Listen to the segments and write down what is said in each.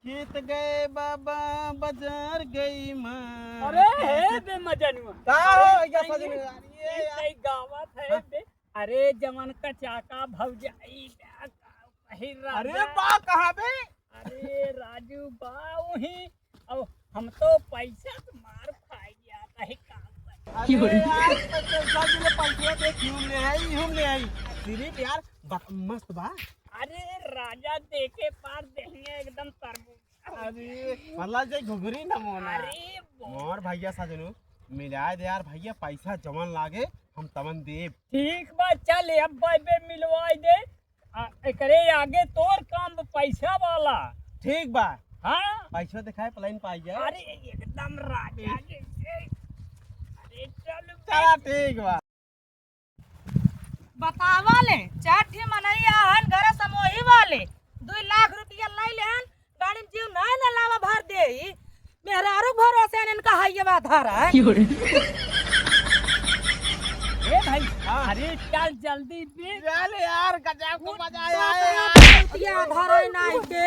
खेत गए बाबा बाजार गई माँ। अरे हे बे मजनुआ का हो क्या सजन ये सही गावत है बे। अरे जमन का चाका भौजाई अरे बा कहाँ बे? अरे राजू बा वही अब हम तो पैसा मार खाई गया कहीं काम अरे यार पैसा दे घूम ले आई सिर्फ यार मस्त बा। अरे राजा देखे पार देंगे एकदम तरबूज। अरे मतलब जे घुघरी न मोना। अरे मोर भैया सजनू मिलाए दे यार भैया पैसा जमन लागे हम तमन देब। ठीक बा चल अब बे मिलवाई दे। एकरे आगे तोर काम पैसा वाला। ठीक बा हाँ पैसा दिखाए प्लान पाई जाए। अरे एकदम राजा जैसे। अरे चल चला ठीक बा। बतावा ले चाठी मनैया हन घर समोही वाले 2 लाख रुपया लाई लेहन गाड़ी में जीव नहीं न लावा भर देही मेहरारू भरोसे इनका हाइये बात हरा है ए भाई अरे चल जल्दी दे। चल यार गजब को मजा आया रुपया धरे नहीं के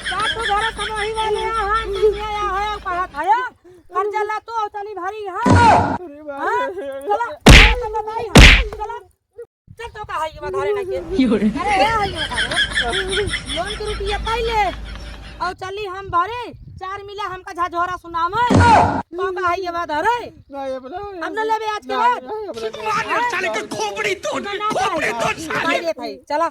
चाठू घर समोही वाले हन ये है कहत है कर्जा ला तो चली भरी हां चला बताई चला चल तो का हाइये बात हरे नहीं के अरे हाइये लोन के रुपया पहले और चली हम भरे 4 मिला हमका झाझोरा सुनावे तो का है ये बात अरे हम न लेबे आज के बाद साले के खोपड़ी तोड़ भाई देख भाई चला